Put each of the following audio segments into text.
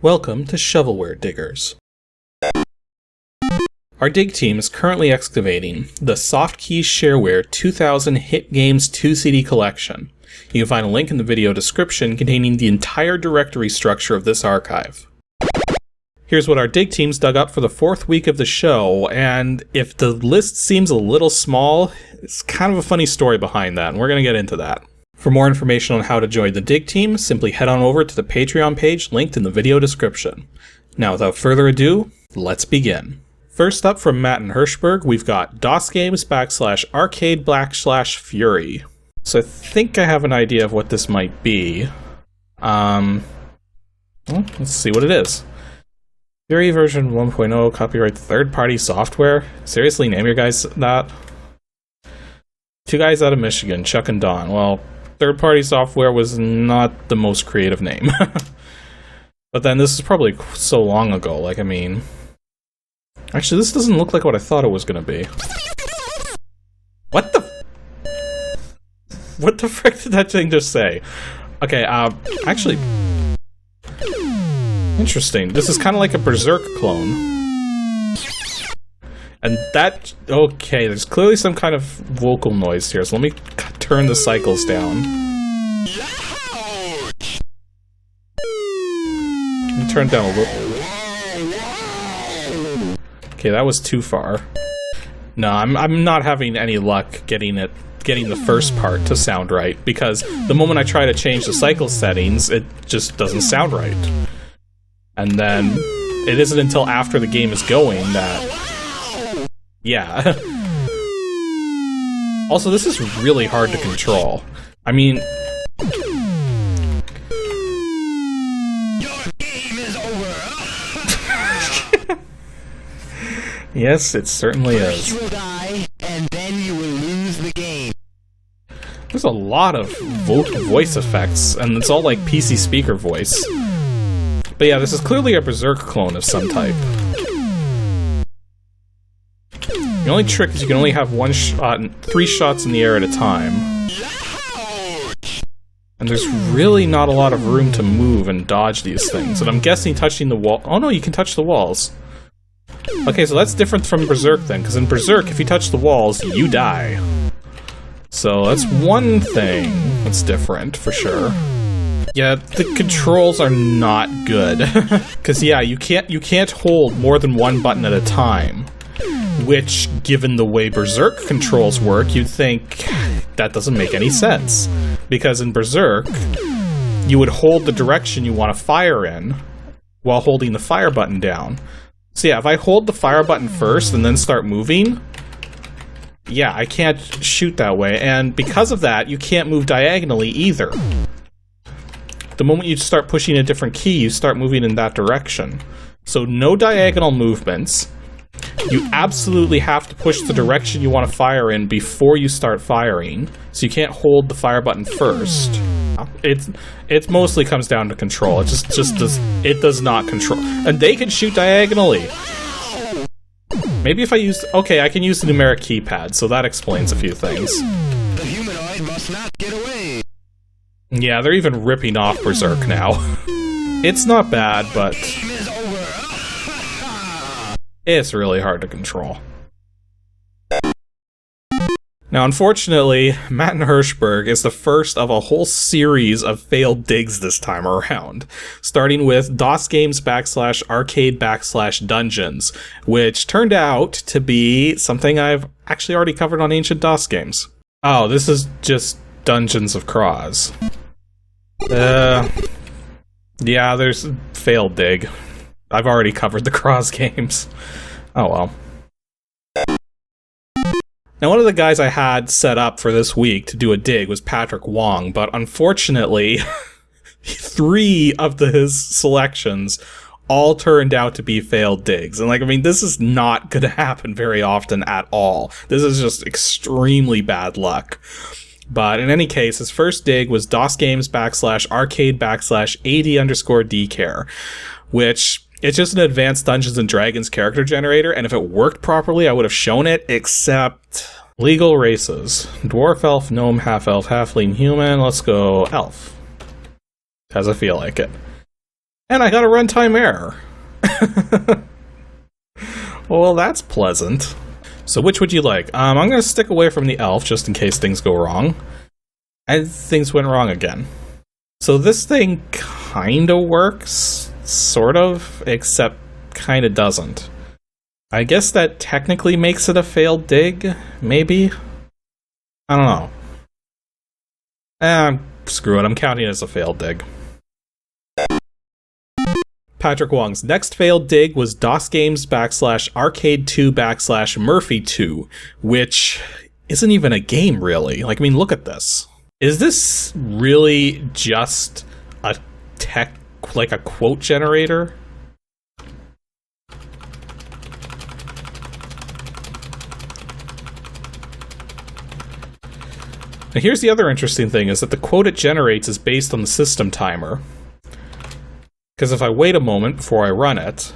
Welcome to Shovelware Diggers. Our dig team is currently excavating the Softkey Shareware 2000 Hit Games 2 CD collection. You can find a link in the video description containing the entire directory structure of this archive. Here's what our dig teams dug up for the 4th week of the show, and if the list seems a little small, it's kind of a funny story behind that, and we're going to get into that. For more information on how to join the dig team, simply head on over to the Patreon page linked in the video description. Now without further ado, let's begin. First up from Matt and Hirschberg, we've got DOSGAMES /arcade/Fury. So I think I have an idea of what this might be. Well, let's see what it is. Fury version 1.0, copyright third-party software. Seriously, name your guys that? Two guys out of Michigan, Chuck and Don. Well, third-party software was not the most creative name. But then this is probably so long ago, like, I mean... Actually, this doesn't look like what I thought it was gonna be. What the... What the frick did that thing just say? Okay, actually... Interesting. This is kind of like a Berserk clone. And that... Okay, there's clearly some kind of vocal noise here, so let me turn the cycles down. Let me turn it down a little. Okay, that was too far. No, I'm not having any luck getting the first part to sound right, because the moment I try to change the cycle settings, it just doesn't sound right. And then it isn't until after the game is going that... Yeah. Also, this is really hard to control. I mean... Your game is over. Yes, it certainly is. You will die, and then you will lose the game. There's a lot of voice effects, and it's all like PC speaker voice. But yeah, this is clearly a Berserk clone of some type. The only trick is you can only have one shot, 3 shots in the air at a time. And there's really not a lot of room to move and dodge these things. And I'm guessing touching the wall... Oh no, you can touch the walls. Okay, so that's different from Berserk then, because in Berserk, if you touch the walls, you die. So that's one thing that's different, for sure. Yeah, the controls are not good. Because yeah, you can't hold more than one button at a time. Which, given the way Berserk controls work, you'd think that doesn't make any sense. Because in Berserk, you would hold the direction you want to fire in while holding the fire button down. So yeah, if I hold the fire button first and then start moving, yeah, I can't shoot that way. And because of that, you can't move diagonally either. The moment you start pushing a different key, you start moving in that direction. So no diagonal movements. You absolutely have to push the direction you want to fire in before you start firing. So you can't hold the fire button first. It mostly comes down to control. It does not control. And they can shoot diagonally. Maybe if I use... Okay, I can use the numeric keypad, so that explains a few things. The humanoid must not get away. Yeah, they're even ripping off Berserk now. It's not bad, but... It's really hard to control. Now, unfortunately, Matt and Hirschberg is the first of a whole series of failed digs this time around, starting with DOSGAMES /arcade/dungeons, which turned out to be something I've actually already covered on Ancient DOS Games. Oh, this is just Dungeons of Croz. Yeah, there's failed dig. I've already covered the Croz games. Oh well. Now, one of the guys I had set up for this week to do a dig was Patrick Wong, but unfortunately, 3 of his selections all turned out to be failed digs. And, like, I mean, this is not going to happen very often at all. This is just extremely bad luck. But in any case, his first dig was DOSGAMES /arcade/AD_DCare, which... It's just an advanced Dungeons & Dragons character generator, and if it worked properly, I would have shown it, except... Legal races. Dwarf, elf, gnome, half-elf, halfling, human. Let's go elf. Because I feel like it. And I got a runtime error. Well, that's pleasant. So which would you like? I'm going to stick away from the elf just in case things go wrong. And things went wrong again. So this thing kind of works, sort of, except kind of doesn't. I guess that technically makes it a failed dig, maybe? I don't know. Screw it, I'm counting it as a failed dig. Patrick Wong's next failed dig was DOSGAMES /arcade2 /Murphy2, which isn't even a game, really. Like, I mean, look at this. Is this really just a like a quote generator? Now here's the other interesting thing, is that the quote it generates is based on the system timer. Because if I wait a moment before I run it,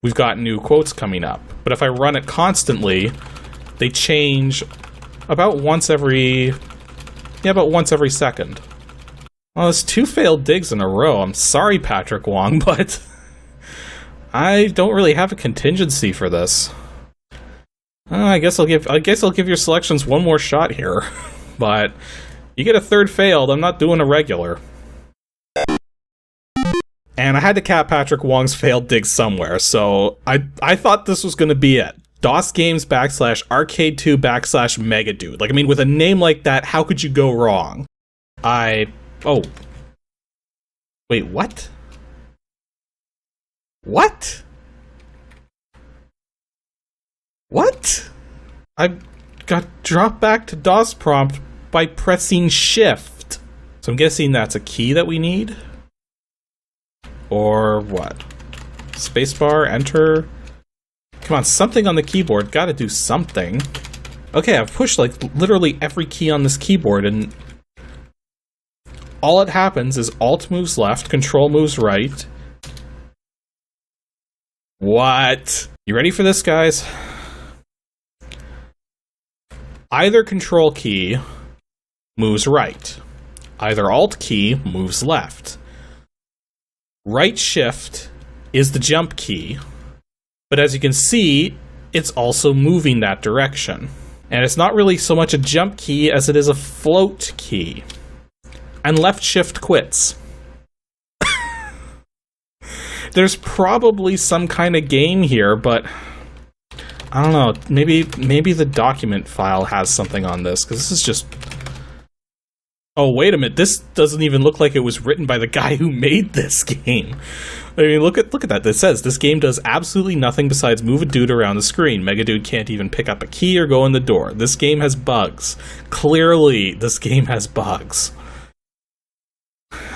we've got new quotes coming up. But if I run it constantly, they change about once every second. Well, it's 2 failed digs in a row. I'm sorry, Patrick Wong, but I don't really have a contingency for this. I guess I'll give your selections one more shot here. But you get a third failed, I'm not doing a regular. And I had to cap Patrick Wong's failed dig somewhere, so I thought this was going to be it. DOSGAMES /arcade2 /megadude. Like, I mean, with a name like that, how could you go wrong? Oh. Wait, what? What? What? I got dropped back to DOS prompt by pressing shift. So I'm guessing that's a key that we need? Or what? Spacebar, enter. Come on, something on the keyboard. Gotta do something. Okay, I've pushed like literally every key on this keyboard, and all it happens is Alt moves left, Control moves right. What? You ready for this, guys? Either Control key moves right. Either Alt key moves left. Right shift is the jump key, but as you can see, it's also moving that direction. And it's not really so much a jump key as it is a float key. And left shift quits. There's probably some kind of game here, but I don't know, maybe the document file has something on this, because this is just... Oh, wait a minute, this doesn't even look like it was written by the guy who made this game. I mean, look at that. It says, this game does absolutely nothing besides move a dude around the screen. Megadude can't even pick up a key or go in the door. This game has bugs. Clearly, this game has bugs.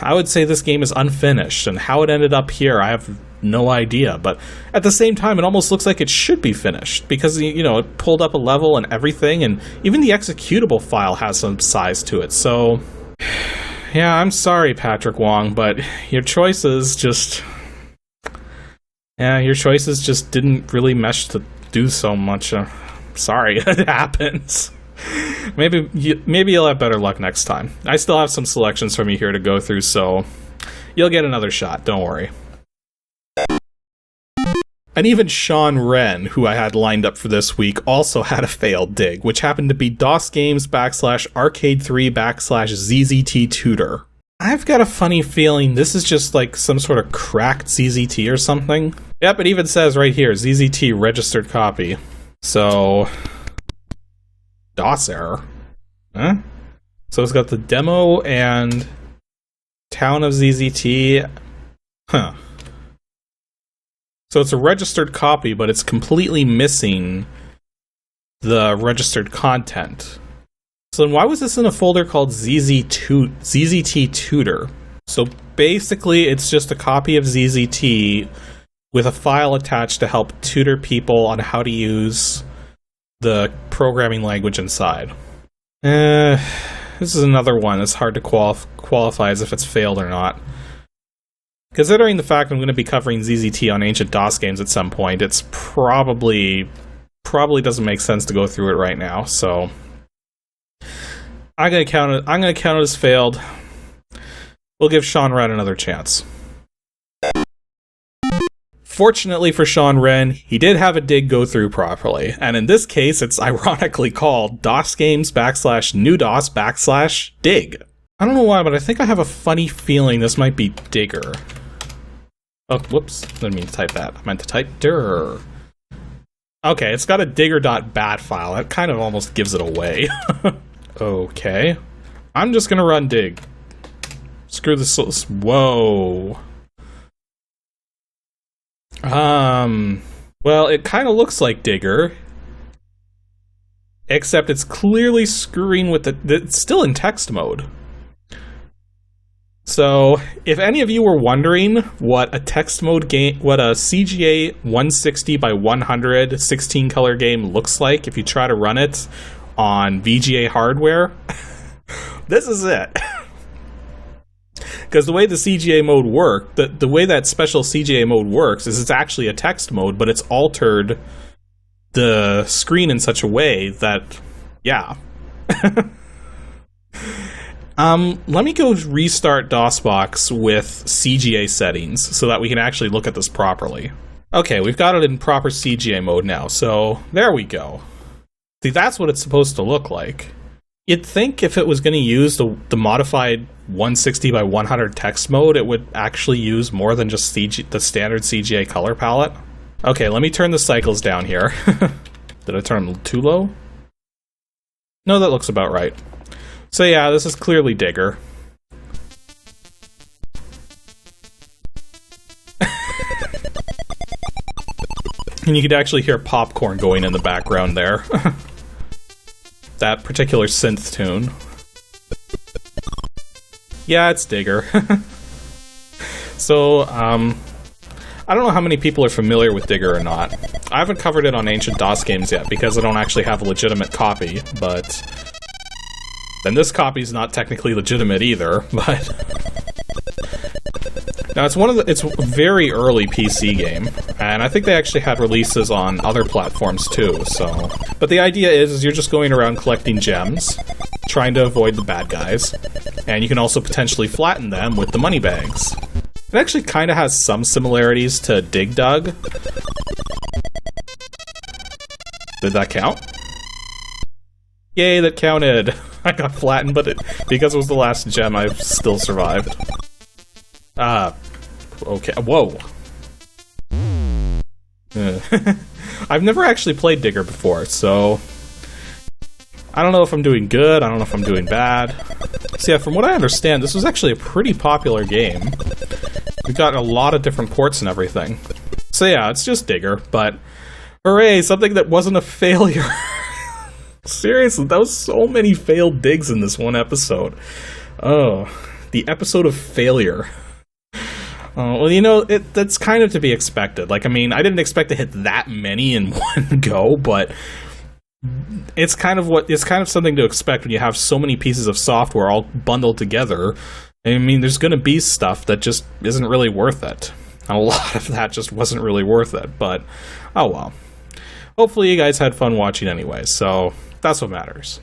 I would say this game is unfinished, and how it ended up here, I have no idea. But at the same time, it almost looks like it should be finished, because, you know, it pulled up a level and everything, and even the executable file has some size to it. So, yeah, I'm sorry, Patrick Wong, but your choices just... Yeah, your choices just didn't really mesh to do so much. Sorry, it happens. Maybe you'll have better luck next time. I still have some selections from you here to go through, so you'll get another shot, don't worry. And even Sean Wren, who I had lined up for this week, also had a failed dig, which happened to be DOSGAMES /arcade3 /ZZT tutor. I've got a funny feeling this is just like some sort of cracked ZZT or something. Yep, it even says right here, ZZT registered copy. So... DOS error. Huh? So it's got the demo and town of ZZT. Huh. So it's a registered copy, but it's completely missing the registered content. So then why was this in a folder called ZZT Tutor? So basically it's just a copy of ZZT with a file attached to help tutor people on how to use the programming language inside. This is another one that's hard to qualify as if it's failed or not. Considering the fact I'm going to be covering ZZT on Ancient DOS games at some point, it's probably doesn't make sense to go through it right now, so I'm going to count it as failed. We'll give Sean Wren another chance. Fortunately for Sean Wren, he did have a dig go through properly, and in this case, it's ironically called DOSGAMES /NEWDOS /dig. I don't know why, but I think I have a funny feeling this might be digger. Oh, whoops, didn't mean to type that. I meant to type dir. Okay, it's got a digger.bat file. That kind of almost gives it away. Okay. I'm just gonna run dig. Screw this. Whoa. Well, it kind of looks like digger. Except it's clearly screwing with it's still in text mode. So, if any of you were wondering what a text mode game, what a CGA 160 by 100 16 color game looks like if you try to run it on VGA hardware, this is it. Because the way the CGA mode works, the way that special CGA mode works is it's actually a text mode, but it's altered the screen in such a way that, yeah. Let me go restart DOSBox with CGA settings so that we can actually look at this properly. Okay, we've got it in proper CGA mode now, so there we go. See, that's what it's supposed to look like. You'd think if it was going to use the modified 160 by 100 text mode, it would actually use more than just the standard CGA color palette. Okay, let me turn the cycles down here. Did I turn them too low? No, that looks about right. So yeah, this is clearly digger. And you could actually hear popcorn going in the background there. That particular synth tune. Yeah, it's digger. So, I don't know how many people are familiar with digger or not. I haven't covered it on Ancient DOS games yet because I don't actually have a legitimate copy, but then this copy is not technically legitimate either, but now it's it's a very early PC game, and I think they actually had releases on other platforms too, so. But the idea is you're just going around collecting gems, trying to avoid the bad guys, and you can also potentially flatten them with the money bags. It actually kind of has some similarities to Dig Dug. Did that count? Yay, that counted! I got flattened, but because it was the last gem, I've still survived. Okay, whoa. I've never actually played Digger before, so I don't know if I'm doing good, I don't know if I'm doing bad. So yeah, from what I understand, this was actually a pretty popular game. We've got a lot of different ports and everything. So yeah, it's just Digger, but hooray, something that wasn't a failure. Seriously, that was so many failed digs in this one episode. Oh, the episode of failure. Well, you know, that's kind of to be expected. Like, I mean, I didn't expect to hit that many in one go, but it's kind of something to expect when you have so many pieces of software all bundled together. I mean, there's going to be stuff that just isn't really worth it. And a lot of that just wasn't really worth it, but oh well. Hopefully you guys had fun watching anyway, so that's what matters.